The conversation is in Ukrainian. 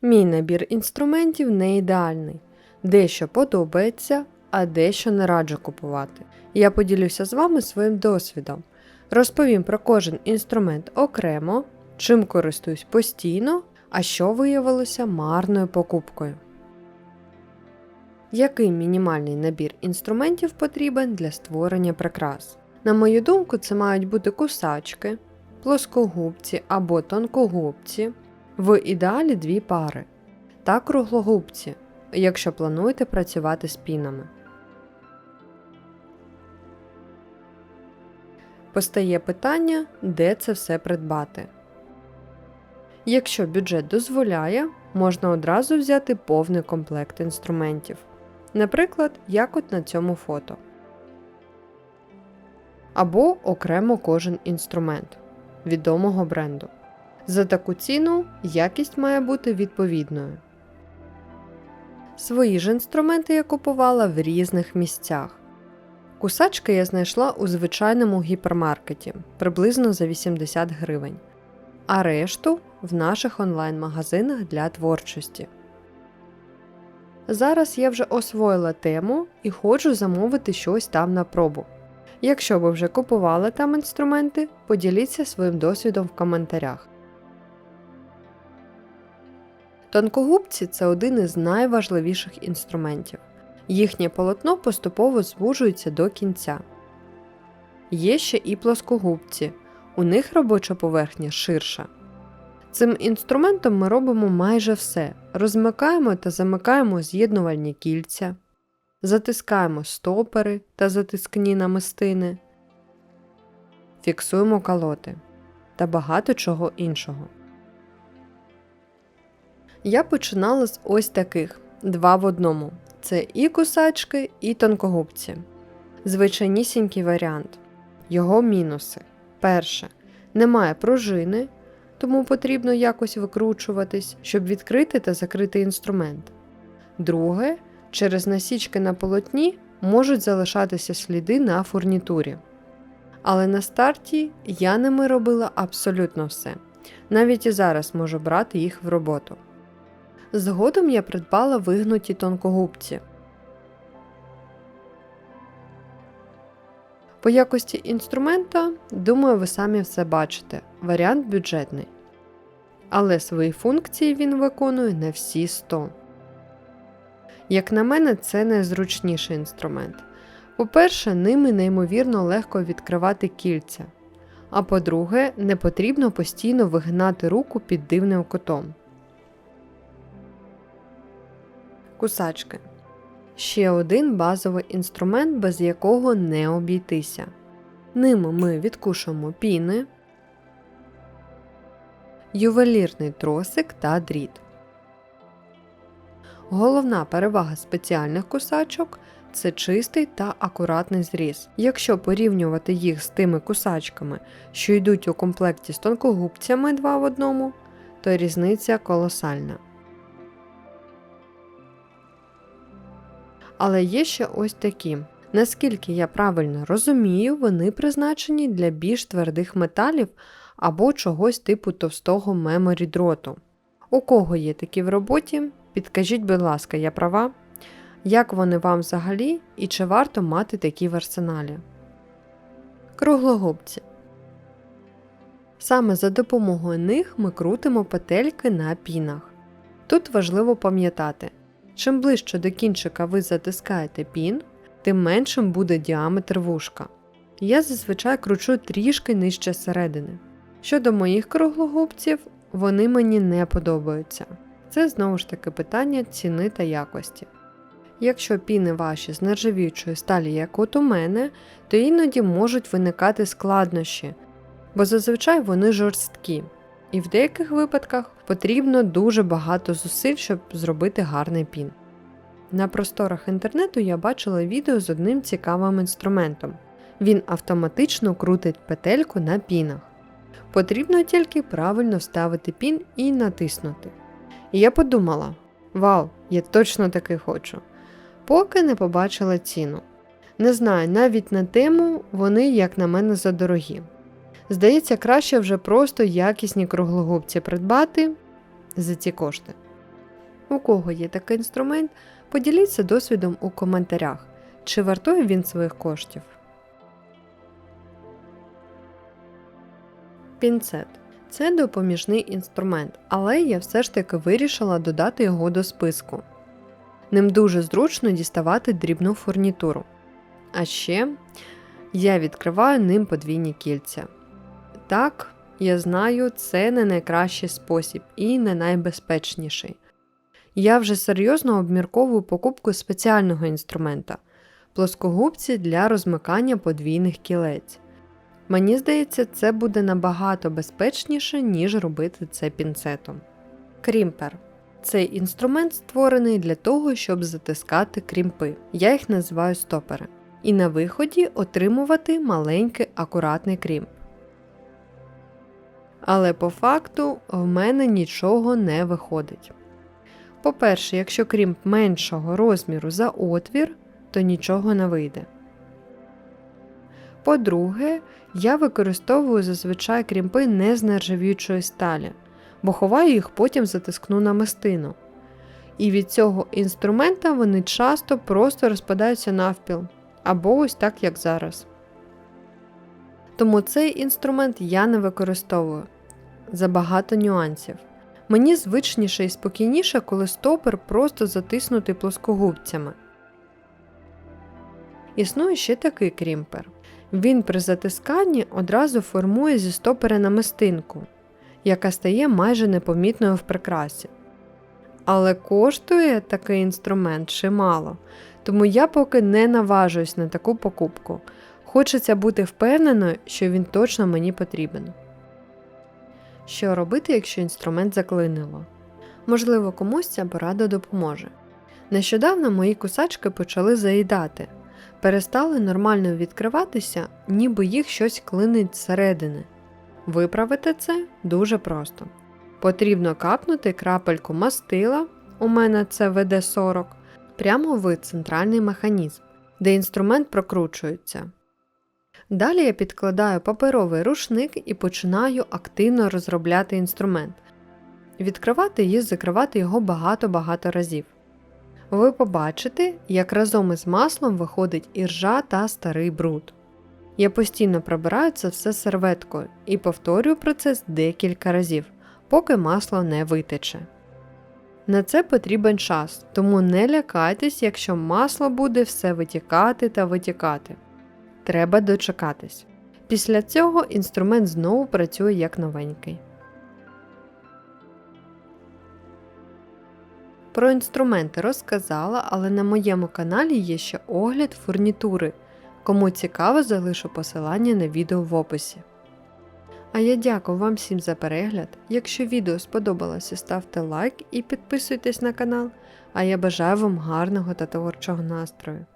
Мій набір інструментів не ідеальний. Дещо подобається, а дещо не раджу купувати. Я поділюся з вами своїм досвідом. Розповім про кожен інструмент окремо, чим користуюсь постійно, а що виявилося марною покупкою. Який мінімальний набір інструментів потрібен для створення прикрас? На мою думку, це мають бути кусачки, плоскогубці або тонкогубці, в ідеалі 2 пари, та круглогубці, якщо плануєте працювати з пінами. Постає питання, де це все придбати. Якщо бюджет дозволяє, можна одразу взяти повний комплект інструментів. Наприклад, як от на цьому фото. Або окремо кожен інструмент відомого бренду. За таку ціну якість має бути відповідною. Свої ж інструменти я купувала в різних місцях. Кусачки я знайшла у звичайному гіпермаркеті, приблизно за 80 гривень, а решту в наших онлайн-магазинах для творчості. Зараз я вже освоїла тему і хочу замовити щось там на пробу. Якщо ви вже купували там інструменти, поділіться своїм досвідом в коментарях. Тонкогубці – це один із найважливіших інструментів. Їхнє полотно поступово звужується до кінця. Є ще і плоскогубці, у них робоча поверхня ширша. Цим інструментом ми робимо майже все. Розмикаємо та замикаємо з'єднувальні кільця, затискаємо стопери та затискні намистини, фіксуємо калоти та багато чого іншого. Я починала з ось таких, 2 в одному. Це і кусачки, і тонкогубці. Звичайнісінький варіант. Його мінуси. Перше. Немає пружини, тому потрібно якось викручуватись, щоб відкрити та закрити інструмент. Друге. Через насічки на полотні можуть залишатися сліди на фурнітурі. Але на старті я ними робила абсолютно все. Навіть і зараз можу брати їх в роботу. Згодом я придбала вигнуті тонкогубці. По якості інструмента, думаю, ви самі все бачите. Варіант бюджетний. Але свої функції він виконує на всі 100. Як на мене, це найзручніший інструмент. По-перше, ними неймовірно легко відкривати кільця. А по-друге, не потрібно постійно вигинати руку під дивним кутом. Кусачки. Ще один базовий інструмент, без якого не обійтися. Ними ми відкушуємо піни, ювелірний тросик та дріт. Головна перевага спеціальних кусачок – це чистий та акуратний зріз. Якщо порівнювати їх з тими кусачками, що йдуть у комплекті з тонкогубцями 2 в одному, то різниця колосальна. Але є ще ось такі. Наскільки я правильно розумію, вони призначені для більш твердих металів або чогось типу товстого меморі дроту. У кого є такі в роботі? Підкажіть, будь ласка, я права? Як вони вам взагалі і чи варто мати такі в арсеналі? Круглогубці. Саме за допомогою них ми крутимо петельки на пінах. Тут важливо пам'ятати, чим ближче до кінчика ви затискаєте пін, тим меншим буде діаметр вушка. Я зазвичай кручу трішки нижче середини. Щодо моїх круглогубців, вони мені не подобаються. Це знову ж таки питання ціни та якості. Якщо піни ваші з нержавіючої сталі, як от у мене, то іноді можуть виникати складнощі, бо зазвичай вони жорсткі. І в деяких випадках потрібно дуже багато зусиль, щоб зробити гарний пін. На просторах інтернету я бачила відео з одним цікавим інструментом. Він автоматично крутить петельку на пінах. Потрібно тільки правильно вставити пін і натиснути. І я подумала, вау, я точно таки хочу. Поки не побачила ціну. Не знаю, навіть на тему вони, як на мене, задорогі. Здається, краще вже просто якісні круглогубці придбати за ці кошти. У кого є такий інструмент, поділіться досвідом у коментарях, чи вартує він своїх коштів. Пінцет. Це допоміжний інструмент, але я все ж таки вирішила додати його до списку. Ним дуже зручно діставати дрібну фурнітуру. А ще я відкриваю ним подвійні кільця. Так, я знаю, це не найкращий спосіб і не найбезпечніший. Я вже серйозно обмірковую покупку спеціального інструмента – плоскогубці для розмикання подвійних кілець. Мені здається, це буде набагато безпечніше, ніж робити це пінцетом. Крімпер. Цей інструмент створений для того, щоб затискати крімпи. Я їх називаю стопери. І на виході отримувати маленький акуратний крімп. Але по факту в мене нічого не виходить. По-перше, якщо крімп меншого розміру за отвір, то нічого не вийде. По-друге, я використовую зазвичай крімпи не з нержавіючої сталі, бо ховаю їх потім затискну намистину. І від цього інструмента вони часто просто розпадаються навпіл, або ось так, як зараз. Тому цей інструмент я не використовую. Забагато нюансів. Мені звичніше і спокійніше, коли стопер просто затиснутий плоскогубцями. Існує ще такий крімпер. Він при затисканні одразу формує зі стопера намистинку, яка стає майже непомітною в прикрасі. Але коштує такий інструмент чимало, тому я поки не наважуюсь на таку покупку. Хочеться бути впевненою, що він точно мені потрібен. Що робити, якщо інструмент заклинило? Можливо, комусь ця порада допоможе. Нещодавно мої кусачки почали заїдати. Перестали нормально відкриватися, ніби їх щось клинить зсередини. Виправити це дуже просто. Потрібно капнути крапельку мастила, у мене це ВД-40, прямо в центральний механізм, де інструмент прокручується. Далі я підкладаю паперовий рушник і починаю активно розробляти інструмент. Відкривати і закривати його багато-багато разів. Ви побачите, як разом із маслом виходить іржа та старий бруд. Я постійно пробираю це все серветкою і повторюю процес декілька разів, поки масло не витече. На це потрібен час, тому не лякайтесь, якщо масло буде все витікати та витікати. Треба дочекатись. Після цього інструмент знову працює як новенький. Про інструменти розказала, але на моєму каналі є ще огляд фурнітури. Кому цікаво, залишу посилання на відео в описі. А я дякую вам всім за перегляд. Якщо відео сподобалося, ставте лайк і підписуйтесь на канал. А я бажаю вам гарного та творчого настрою.